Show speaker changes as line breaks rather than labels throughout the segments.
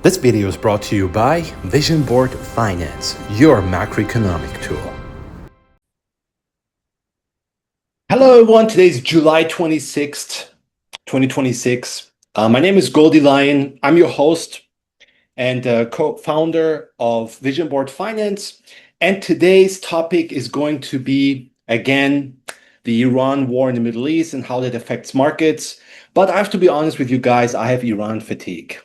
This video is brought to you by Vision Board Finance, your macroeconomic tool. Hello everyone, today is July 26th, 2026. My name is Goldie Lion. I'm your host and co-founder of Vision Board Finance. And today's topic is going to be, again, the Iran war in the Middle East and how that affects markets. But I have to be honest with you guys, I have Iran fatigue.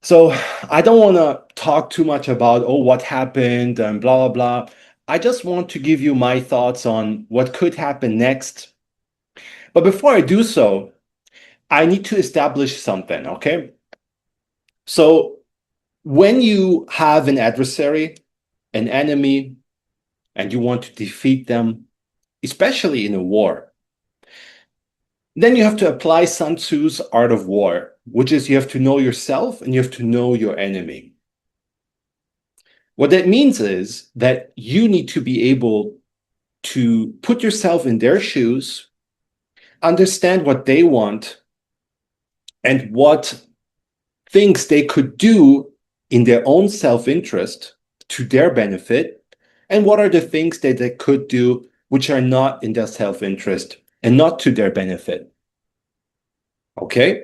So I don't want to talk too much about, what happened and blah, blah, blah. I just want to give you my thoughts on what could happen next. But before I do so, I need to establish something, okay? So when you have an adversary, an enemy, and you want to defeat them, especially in a war, then you have to apply Sun Tzu's art of war, which is you have to know yourself and you have to know your enemy. What that means is that you need to be able to put yourself in their shoes, understand what they want, and what things they could do in their own self-interest to their benefit, and what are the things that they could do which are not in their self-interest and not to their benefit. Okay?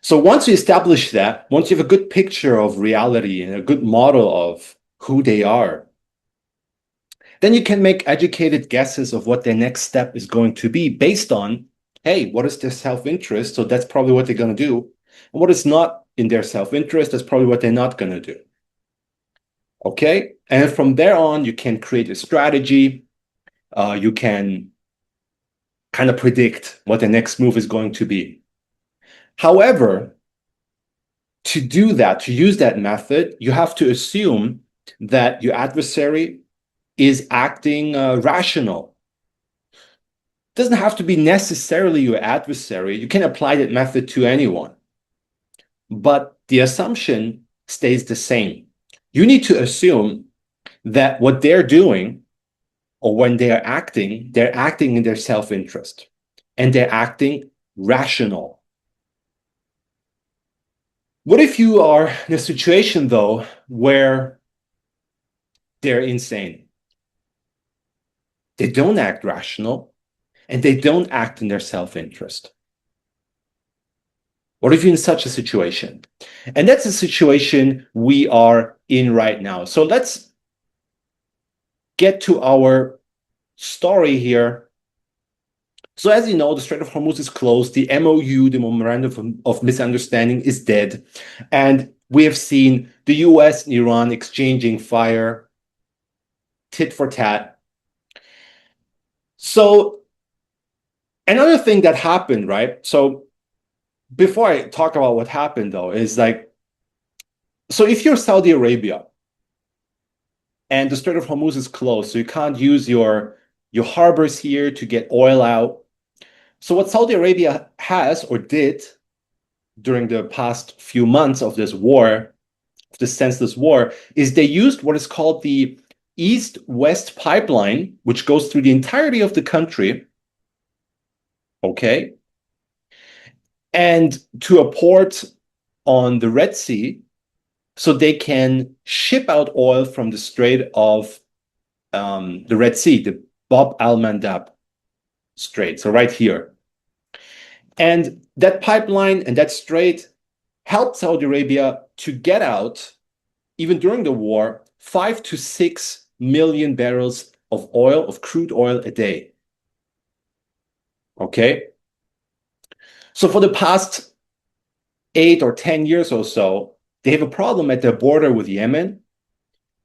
So once you establish that, once you have a good picture of reality and a good model of who they are, then you can make educated guesses of what their next step is going to be based on, hey, what is their self-interest? So that's probably what they're going to do. And what is not in their self-interest, that's probably what they're not going to do. Okay? And from there on, you can create a strategy. You can kind of predict what the next move is going to be. However, to do that, to use that method, you have to assume that your adversary is acting rational. It doesn't have to be necessarily your adversary. You can apply that method to anyone. But the assumption stays the same. You need to assume that what they're doing, or when they're acting in their self-interest, and they're acting rational. What if you are in a situation, though, where they're insane? They don't act rational, and they don't act in their self-interest. What if you're in such a situation? And that's the situation we are in right now. So let's get to our story here. So as you know, the Strait of Hormuz is closed. The MOU, the Memorandum of Misunderstanding, is dead. And we have seen the US and Iran exchanging fire, tit for tat. So another thing that happened, right? So before I talk about what happened, though, is like, so if you're Saudi Arabia and the Strait of Hormuz is closed, so you can't use your harbors here to get oil out. So what Saudi Arabia has or did during the past few months of this war, this senseless war, is they used what is called the East-West pipeline, which goes through the entirety of the country, okay, and to a port on the Red Sea, so they can ship out oil from the Strait of the Red Sea, the Bab al-Mandab Strait, so right here. And that pipeline and that strait helped Saudi Arabia to get out, even during the war, 5 to 6 million barrels of oil, of crude oil a day. Okay? So for the past 8 or 10 years or so, they have a problem at their border with Yemen,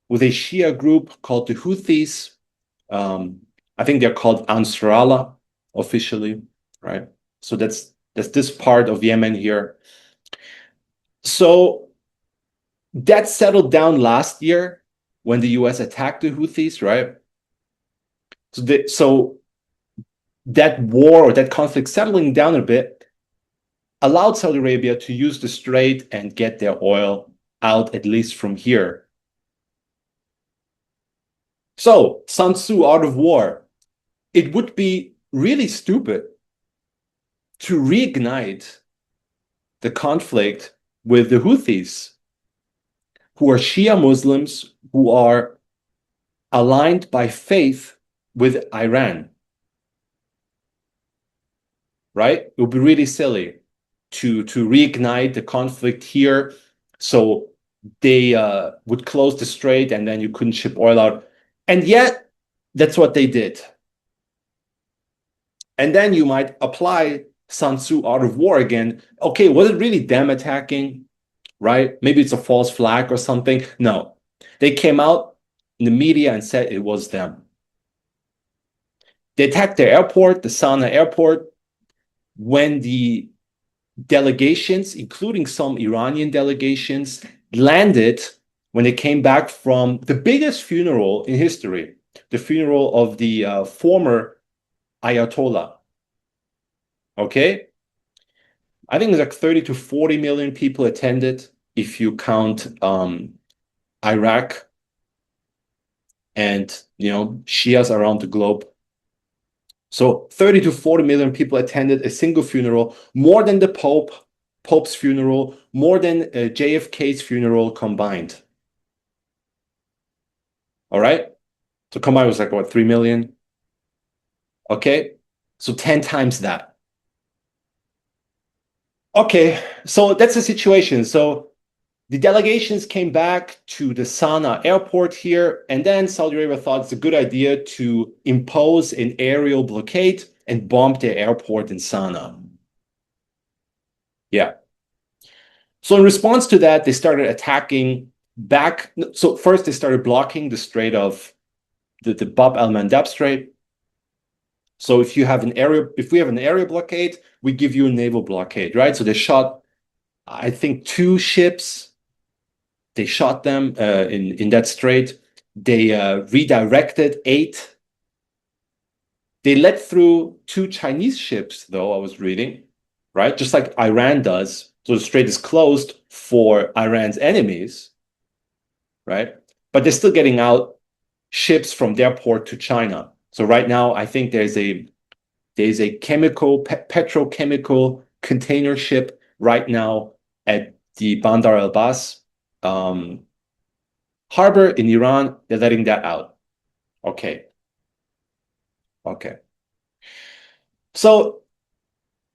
with a Shia group called the Houthis. I think they're called Ansarallah officially, right? So that's this part of Yemen here. So that settled down last year when the US attacked the Houthis, right? So that war or that conflict settling down a bit allowed Saudi Arabia to use the strait and get their oil out, at least from here. So Sun Tzu, Art of War. It would be really stupid to reignite the conflict with the Houthis, who are Shia Muslims who are aligned by faith with Iran, right? It would be really silly to reignite the conflict here. So they would close the strait and then you couldn't ship oil out. And yet, that's what they did. And then you might apply Sun Tzu Art of War again. Okay, was it really them attacking, right? Maybe it's a false flag or something. No, they came out in the media and said it was them. They attacked the airport, the Sana'a airport, when the delegations, including some Iranian delegations, landed when they came back from the biggest funeral in history, the funeral of the former Ayatollah. Okay? I think there's like 30 to 40 million people attended if you count Iraq and Shias around the globe. So 30 to 40 million people attended a single funeral, more than the Pope's funeral, more than JFK's funeral combined. All right? So combined was like, what, 3 million? Okay? So 10 times that. Okay, so that's the situation. So the delegations came back to the Sana'a airport here, and then Saudi Arabia thought it's a good idea to impose an aerial blockade and bomb the airport in Sana'a. Yeah. So in response to that, they started attacking back. So first they started blocking the Strait of the Bab el-Mandeb Strait. So if we have an area blockade, we give you a naval blockade, right? So they shot, I think, 2 ships. They shot them in that strait. They redirected 8. They let through 2 Chinese ships, though, I was reading, right? Just like Iran does. So the strait is closed for Iran's enemies, right? But they're still getting out ships from their port to China. So right now, I think there's a petrochemical container ship right now at the Bandar Abbas harbor in Iran. They're letting that out. Okay. So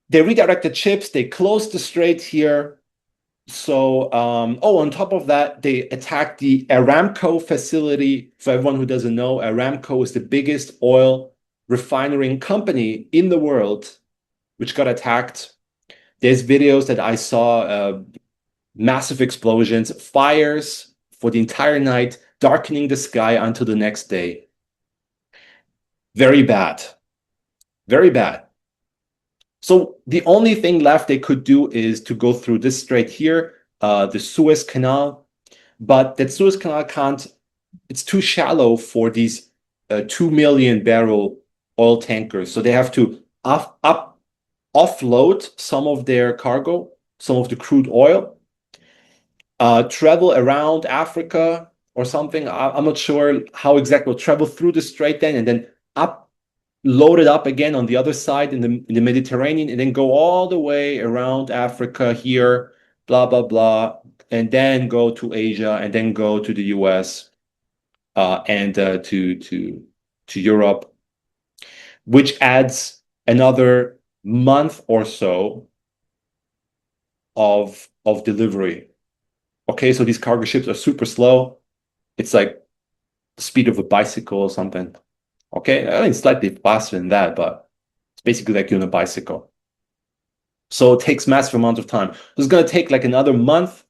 they redirected ships. They closed the strait here. So, on top of that, they attacked the Aramco facility. For everyone who doesn't know, Aramco is the biggest oil refining company in the world, which got attacked. There's videos that I saw, massive explosions, fires for the entire night, darkening the sky until the next day. Very bad. Very bad. So the only thing left they could do is to go through this strait here, the Suez Canal. But that Suez Canal it's too shallow for these 2 million barrel oil tankers. So they have to offload some of their cargo, some of the crude oil, travel around Africa or something. I'm not sure how exactly. We'll travel through the strait then and then load it up again on the other side in the Mediterranean, and then go all the way around Africa here, blah, blah, blah, and then go to Asia, and then go to the US and to Europe, which adds another month or so of delivery. Okay, so these cargo ships are super slow. It's like the speed of a bicycle or something. Okay, I mean, slightly faster than that, but it's basically like you're on a bicycle. So it takes massive amount of time. So it's going to take like another month.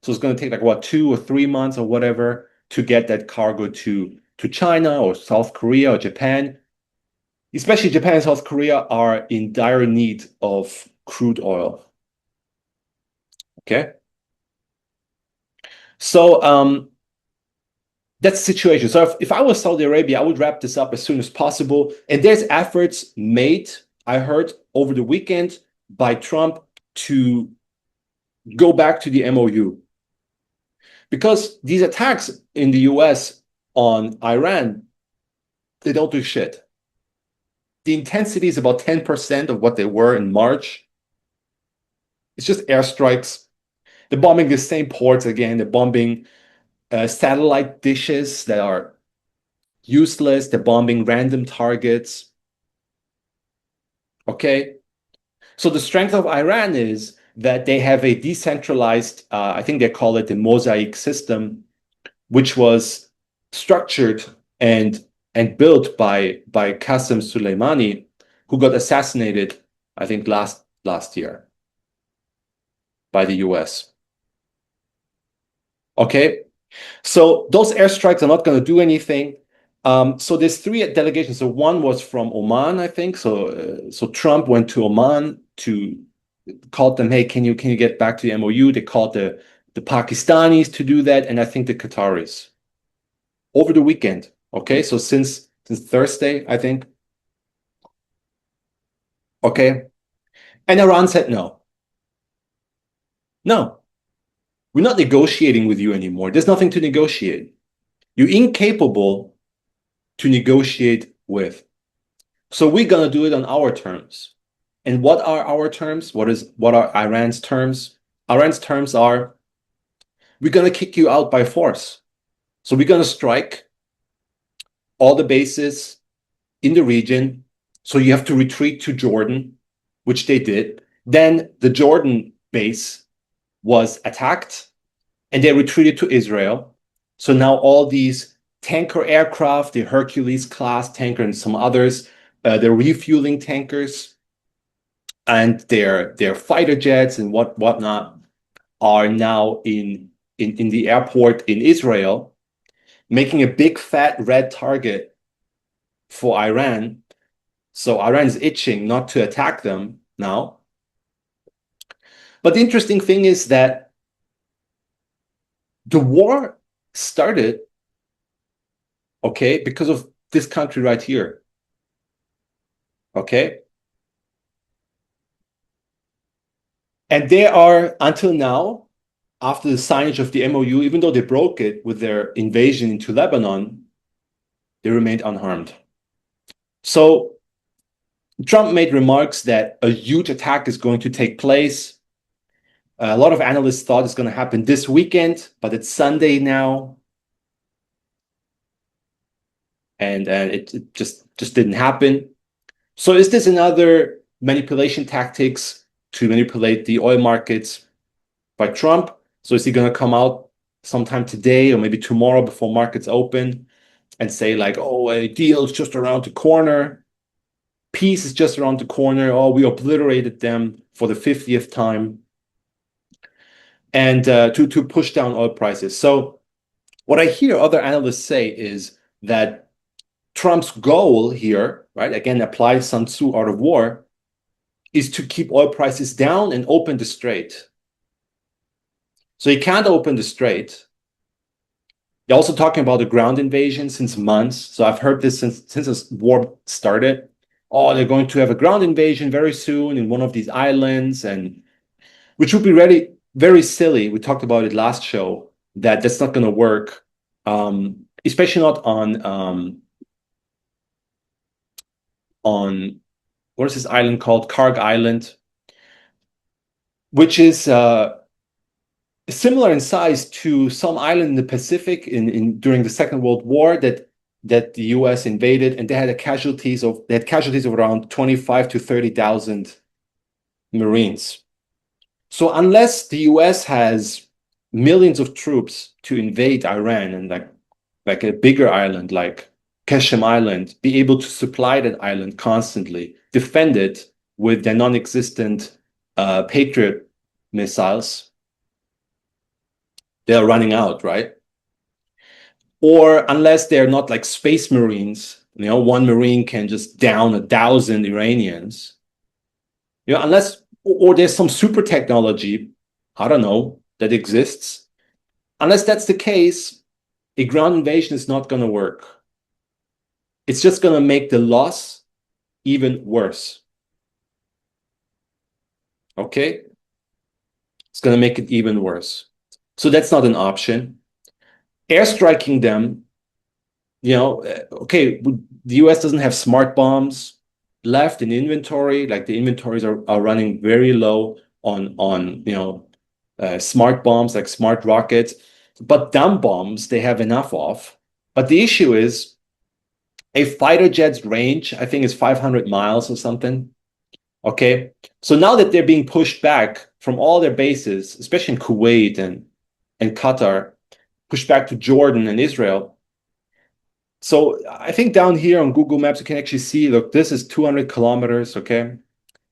So it's going to take like, what, 2 or 3 months or whatever to get that cargo to China or South Korea or Japan. Especially Japan and South Korea are in dire need of crude oil. Okay. So that's the situation. So if I was Saudi Arabia, I would wrap this up as soon as possible. And there's efforts made, I heard, over the weekend by Trump to go back to the MOU. Because these attacks in the US on Iran, they don't do shit. The intensity is about 10% of what they were in March. It's just airstrikes. They're bombing the same ports again. They're bombing satellite dishes that are useless. They're bombing random targets. Okay. So the strength of Iran is that they have a decentralized, I think they call it the Mosaic system, which was structured and built by Qasem Soleimani, who got assassinated, I think last year by the US. Okay, so those airstrikes are not going to do anything. So there's three delegations. So one was from Oman, I think. So Trump went to Oman to called them, hey, can you get back to the MOU? They called the Pakistanis to do that, and I think the Qataris over the weekend. Okay, so since Thursday, I think. Okay, and Iran said no, no, we're not negotiating with you anymore. There's nothing to negotiate. You're incapable to negotiate with. So we're gonna do it on our terms. And what are our terms? What are Iran's terms? Iran's terms are we're gonna kick you out by force. So we're gonna strike all the bases in the region. So you have to retreat to Jordan, which they did. Then the Jordan base was attacked and they retreated to Israel. So now all these tanker aircraft, the Hercules class tanker and some others, they're refueling tankers and their fighter jets and whatnot are now in the airport in Israel, making a big fat red target for Iran. So Iran is itching not to attack them now. But the interesting thing is that the war started, okay, because of this country right here. Okay. And they are, until now, after the signage of the MOU, even though they broke it with their invasion into Lebanon, they remained unharmed. So Trump made remarks that a huge attack is going to take place. A lot of analysts thought it's going to happen this weekend, but it's Sunday now. And it just didn't happen. So is this another manipulation tactics to manipulate the oil markets by Trump? So is he going to come out sometime today or maybe tomorrow before markets open and say like, oh, a deal is just around the corner. Peace is just around the corner. Oh, we obliterated them for the 50th time. And to push down oil prices. So what I hear other analysts say is that Trump's goal here, right, again, apply Sun Tzu Art of War, is to keep oil prices down and open the strait. So he can't open the strait. They're also talking about the ground invasion since months. So I've heard this since this war started. Oh, they're going to have a ground invasion very soon in one of these islands, and which would be really very silly. We talked about it last show that that's not going to work, especially not on what is this island called? Karg Island, which is similar in size to some island in the Pacific during the Second World War that the US invaded, and they had casualties of around 25 to 30,000 Marines. So unless the US has millions of troops to invade Iran and like a bigger island like Keshem Island, be able to supply that island constantly, defend it with their non-existent Patriot missiles, they're running out, right? Or unless they're not like space marines, one marine can just down 1,000 Iranians. Unless, or there's some super technology, I don't know, that exists. Unless that's the case, a ground invasion is not going to work. It's just going to make the loss even worse. Okay? It's going to make it even worse. So that's not an option. Airstriking them, okay, the US doesn't have smart bombs left in inventory. Like the inventories are running very low on smart bombs like smart rockets, but dumb bombs they have enough of. But the issue is a fighter jet's range, I think, is 500 miles or something. Okay. So now that they're being pushed back from all their bases, especially in Kuwait and Qatar, pushed back to Jordan and Israel. So I think down here on Google Maps, you can actually see, look, this is 200 kilometers. Okay.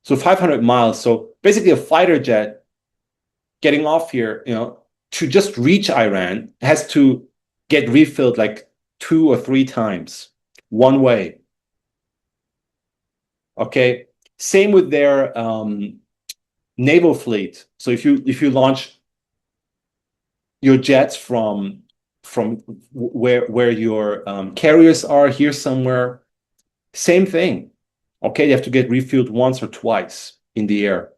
So 500 miles. So basically a fighter jet getting off here, to just reach Iran has to get refilled like 2 or 3 times one way. Okay. Same with their naval fleet. So if you launch your jets from where your carriers are here somewhere, same thing. Okay, they have to get refueled once or twice in the air.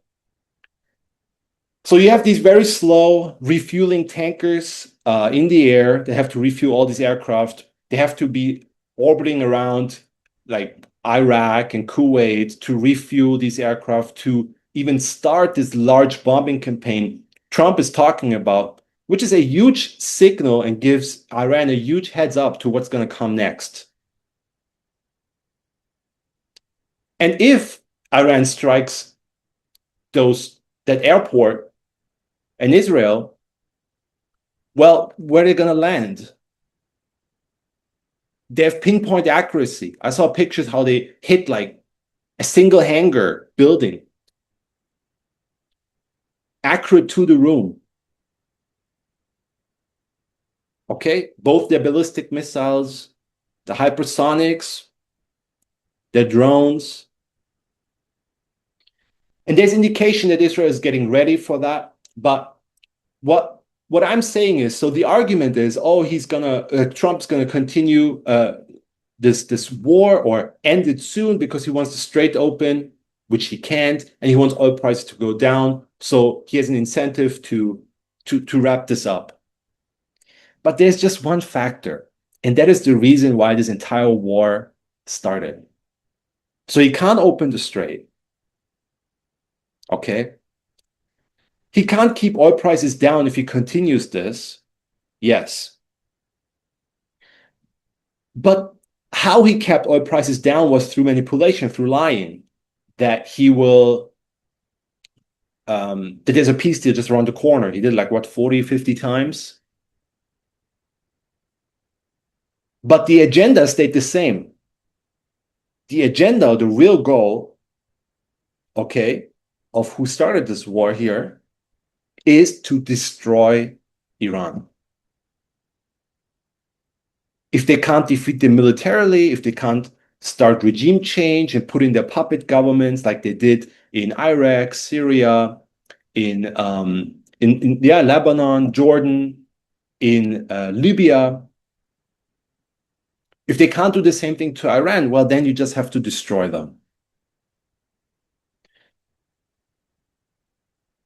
So you have these very slow refueling tankers in the air. They have to refuel all these aircraft. They have to be orbiting around like Iraq and Kuwait to refuel these aircraft to even start this large bombing campaign Trump is talking about, which is a huge signal and gives Iran a huge heads up to what's going to come next. And if Iran strikes that airport in Israel, well, where are they going to land? They have pinpoint accuracy. I saw pictures how they hit like a single hangar building, accurate to the room. Okay, both their ballistic missiles, the hypersonics, their drones. And there's indication that Israel is getting ready for that. But what I'm saying is, so the argument is, oh, Trump's gonna continue this war or end it soon because he wants the Strait open, which he can't, and he wants oil prices to go down. So he has an incentive to wrap this up. But there's just one factor, and that is the reason why this entire war started. So he can't open the Strait. Okay. He can't keep oil prices down if he continues this. Yes. But how he kept oil prices down was through manipulation, through lying, that that there's a peace deal just around the corner. He did like, what, 40, 50 times? But the agenda stayed the same. The agenda, the real goal, okay, of who started this war here is to destroy Iran. If they can't defeat them militarily, if they can't start regime change and put in their puppet governments like they did in Iraq, Syria, in Lebanon, Jordan, in Libya, if they can't do the same thing to Iran, well, then you just have to destroy them.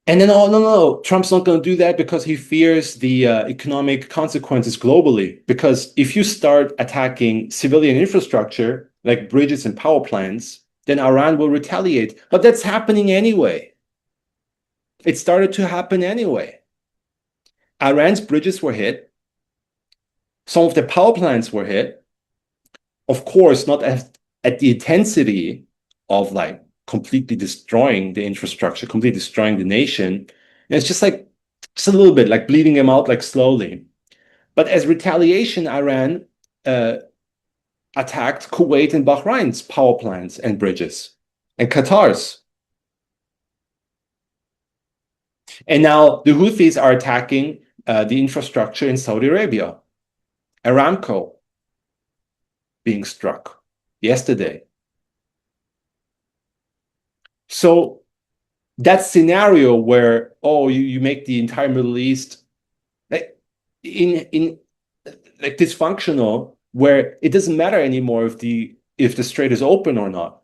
And then, oh, no, Trump's not going to do that because he fears the economic consequences globally. Because if you start attacking civilian infrastructure, like bridges and power plants, then Iran will retaliate. But that's happening anyway. It started to happen anyway. Iran's bridges were hit. Some of the power plants were hit. Of course, not at the intensity of like completely destroying the infrastructure, completely destroying the nation. And it's just a little bit like bleeding them out like slowly. But as retaliation, Iran attacked Kuwait and Bahrain's power plants and bridges and Qatar's. And now the Houthis are attacking the infrastructure in Saudi Arabia. Aramco being struck yesterday. So that scenario where, oh, you make the entire Middle East like like dysfunctional, where it doesn't matter anymore if the strait is open or not,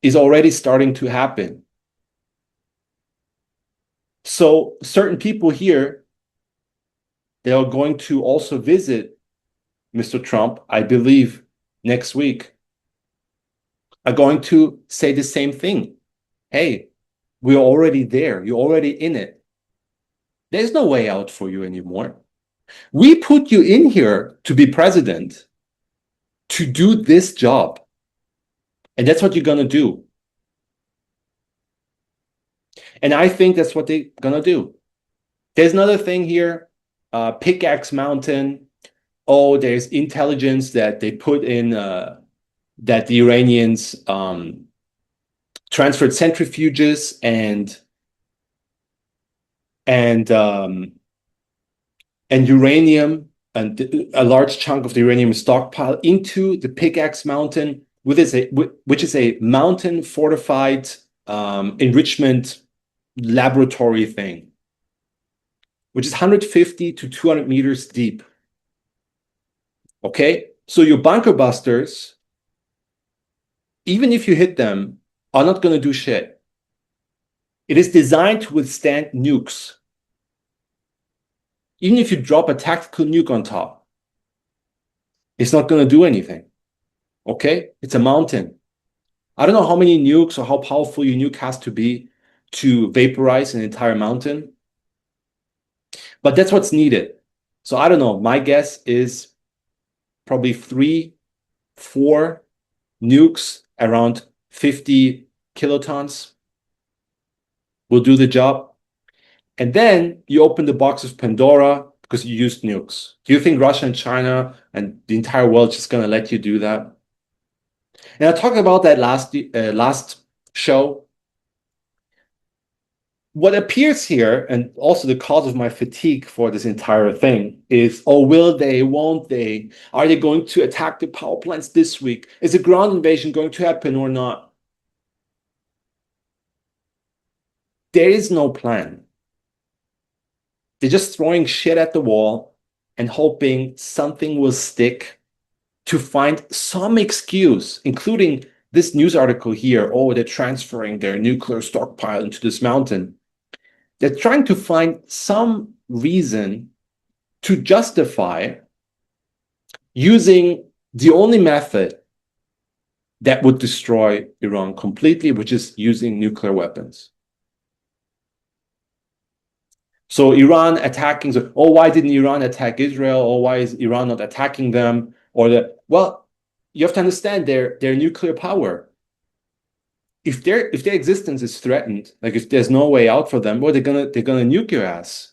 is already starting to happen. So certain people here, they are going to also visit Mr. Trump, I believe, next week, are going to say the same thing. Hey, we're already there. You're already in it. There's no way out for you anymore. We put you in here to be president, to do this job. And that's what you're going to do. And I think that's what they're going to do. There's another thing here, Pickaxe Mountain. Oh, there's intelligence that they put in that the Iranians transferred centrifuges and uranium, and a large chunk of the uranium stockpile into the Pickaxe Mountain, which is a mountain fortified enrichment laboratory thing, which is 150 to 200 meters deep. Okay, so your bunker busters, even if you hit them, are not going to do shit. It is designed to withstand nukes. Even if you drop a tactical nuke on top, it's not going to do anything. Okay, it's a mountain. I don't know how many nukes or how powerful your nuke has to be to vaporize an entire mountain, but that's what's needed. So I don't know. My guess is probably 3, 4 nukes around 50 kilotons will do the job. And then you open the box of Pandora because you used nukes. Do you think Russia and China and the entire world is just going to let you do that? And I talked about that last show. What appears here, and also the cause of my fatigue for this entire thing, is, oh, will they, won't they? Are they going to attack the power plants this week? Is a ground invasion going to happen or not? There is no plan. They're just throwing shit at the wall and hoping something will stick to find some excuse, including this news article here. Oh, they're transferring their nuclear stockpile into this mountain. They're trying to find some reason to justify using the only method that would destroy Iran completely, which is using nuclear weapons. So Iran attacking, oh, why didn't Iran attack Israel? Or why is Iran not attacking them? Well, you have to understand their nuclear power. If their existence is threatened, like if there's no way out for them, well, they're gonna nuke your ass.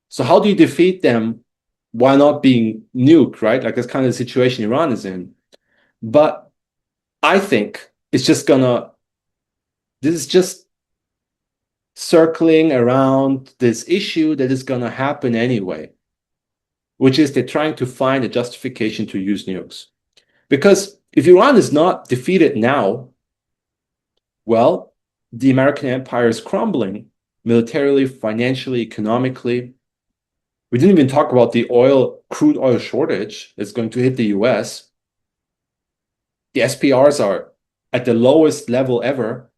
So how do you defeat them while not being nuked, right? Like that's kind of the situation Iran is in. But I think it's just this is just circling around this issue that is gonna happen anyway, which is they're trying to find a justification to use nukes. Because if Iran is not defeated now, well, the American empire is crumbling militarily, financially, economically. We didn't even talk about the crude oil shortage that's going to hit the US. The SPRs are at the lowest level ever.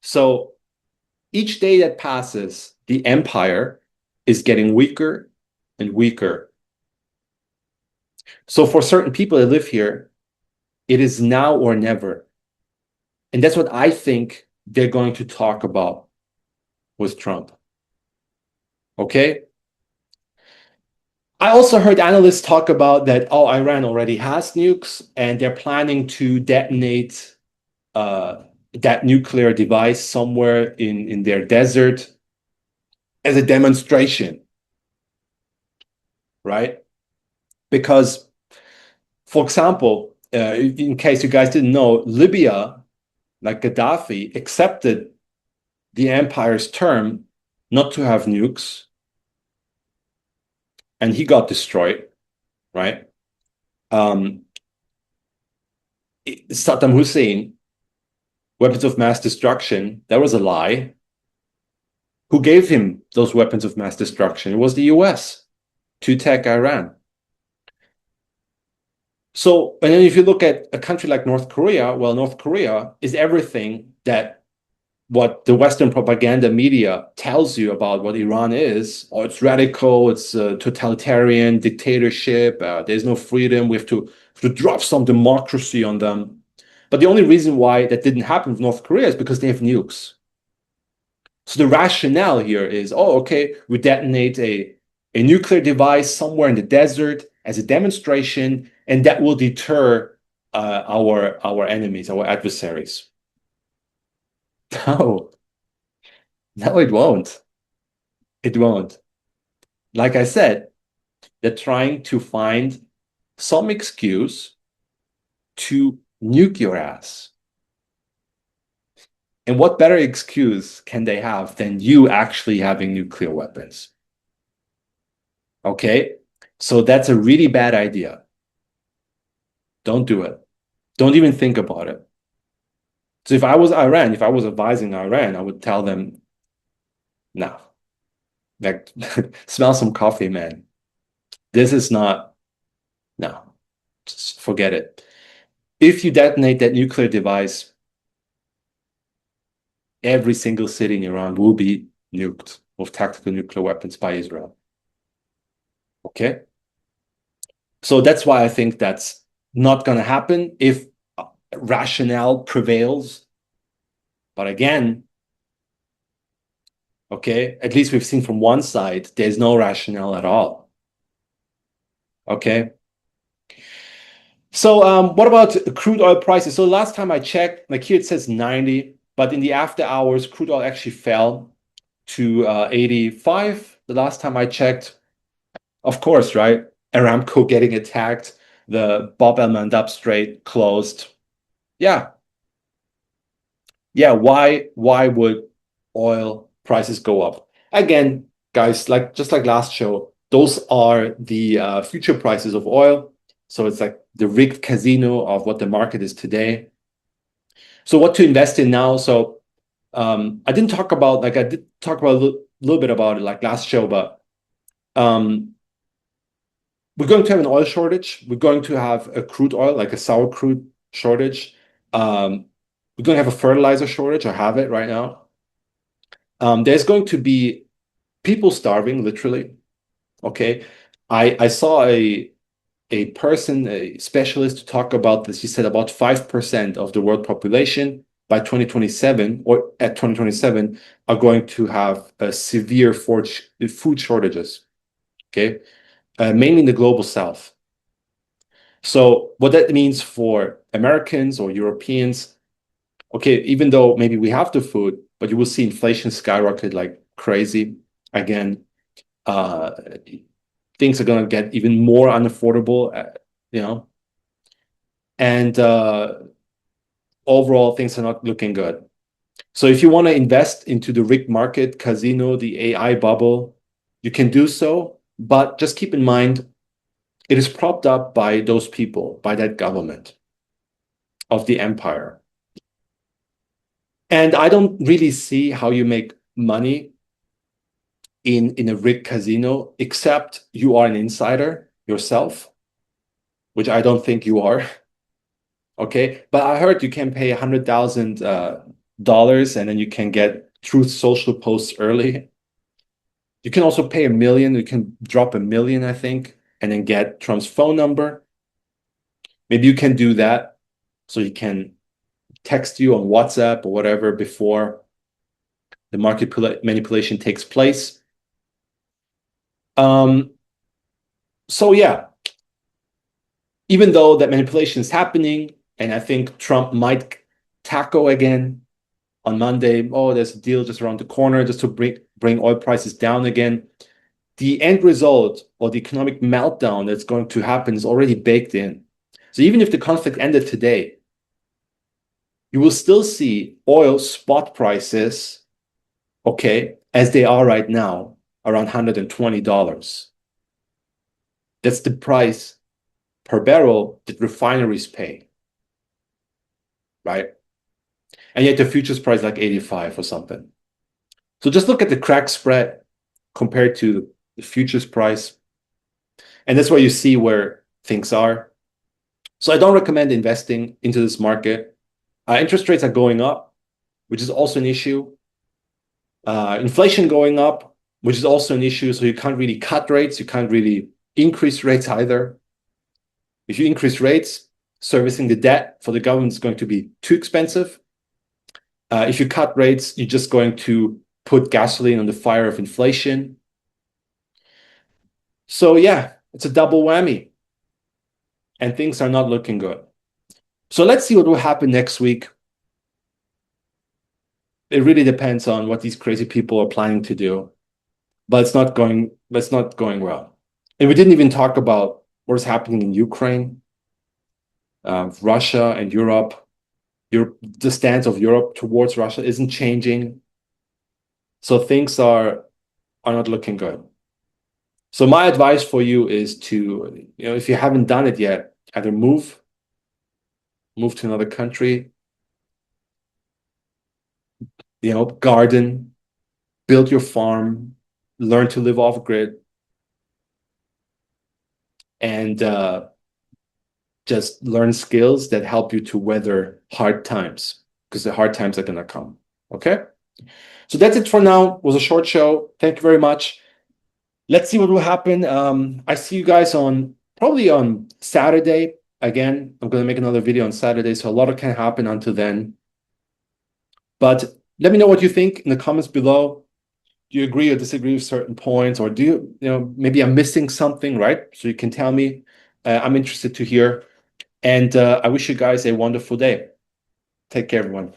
So each day that passes, the empire is getting weaker and weaker. So for certain people that live here, it is now or never. And that's what I think they're going to talk about with Trump. Okay? I also heard analysts talk about that, oh, Iran already has nukes and they're planning to detonate that nuclear device somewhere in their desert as a demonstration, right? Because, for example, in case you guys didn't know, Libya, like Gaddafi, accepted the empire's term not to have nukes, and he got destroyed, right? Saddam Hussein, weapons of mass destruction, that was a lie. Who gave him those weapons of mass destruction? It was the US to attack Iran. So, and then if you look at a country like North Korea, well, North Korea is everything that what the Western propaganda media tells you about what Iran is. Oh, it's radical, it's a totalitarian dictatorship, there's no freedom, we have to drop some democracy on them. But the only reason why that didn't happen with North Korea is because they have nukes. So the rationale here is, oh, okay, we detonate a nuclear device somewhere in the desert as a demonstration, and that will deter our enemies, our adversaries. No, no, it won't. It won't. Like I said, they're trying to find some excuse to nuke your ass. And what better excuse can they have than you actually having nuclear weapons? Okay? So that's a really bad idea. Don't do it. Don't even think about it. So if I was Iran, if I was advising Iran, I would tell them, no, like smell some coffee, man. This is not, no, just forget it. If you detonate that nuclear device, every single city in Iran will be nuked with tactical nuclear weapons by Israel. Okay? So that's why I think that's not going to happen if rationale prevails. But again, okay, at least we've seen from one side, there's no rationale at all. Okay. So what about crude oil prices? So last time I checked, like here it says 90, but in the after hours, crude oil actually fell to 85 the last time I checked. Of course, right? Aramco getting attacked, the Bab el Mandab Strait closed. Yeah. Yeah, why would oil prices go up? Again, guys, like just like last show, those are the future prices of oil. So it's like the rigged casino of what the market is today. So what to invest in now? So I didn't talk about like I did talk about a little bit about it like last show, but um, we're going to have an oil shortage. We're going to have a crude oil, like a sour crude shortage. We're going to have a fertilizer shortage, or have it right now. There's going to be people starving, literally. Okay. I saw a person, a specialist, talk about this. He said about 5% of the world population by 2027 or at 2027 are going to have severe food shortages. Okay. Mainly in the global south. So what that means for Americans or Europeans, okay, even though maybe we have the food, but you will see inflation skyrocket like crazy again. Uh, things are going to get even more unaffordable, you know, and overall things are not looking good. So if you want to invest into the rigged market, casino, the AI bubble, you can do so, but just keep in mind it is propped up by those people, by that government of the empire. And I don't really see how you make money in a rigged casino, except you are an insider yourself, which I don't think you are. Okay, but I heard you can pay $100,000 and then you can get Truth Social posts early. You can also pay 1 million. You can drop 1 million, I think, and then get Trump's phone number. Maybe you can do that so he can text you on WhatsApp or whatever before the market manipulation takes place. So yeah, even though that manipulation is happening, and I think Trump might tackle again on Monday, oh, there's a deal just around the corner just to bring oil prices down again. The end result or the economic meltdown that's going to happen is already baked in. So even if the conflict ended today, you will still see oil spot prices, okay, as they are right now, around $120. That's the price per barrel that refineries pay, right? And yet the futures price like 85 or something. So just look at the crack spread compared to the futures price. And that's where you see where things are. So I don't recommend investing into this market. Interest rates are going up, which is also an issue. Inflation going up, which is also an issue. So you can't really cut rates. You can't really increase rates either. If you increase rates, servicing the debt for the government is going to be too expensive. If you cut rates, you're just going to put gasoline on the fire of inflation. So yeah, it's a double whammy, and things are not looking good. So let's see what will happen next week. It really depends on what these crazy people are planning to do, but it's not going well. And we didn't even talk about what's happening in Ukraine, Russia and Europe. The stance of Europe towards Russia isn't changing. So things are not looking good. So my advice for you is to, if you haven't done it yet, either move to another country, garden, build your farm, learn to live off grid, and just learn skills that help you to weather hard times, because the hard times are going to come. Okay? So that's it for now. It was a short show. Thank you very much. Let's see what will happen. I see you guys probably on Saturday. Again, I'm going to make another video on Saturday, so a lot can happen until then. But let me know what you think in the comments below. Do you agree or disagree with certain points, or do maybe I'm missing something, right? So you can tell me. I'm interested to hear. And I wish you guys a wonderful day. Take care, everyone.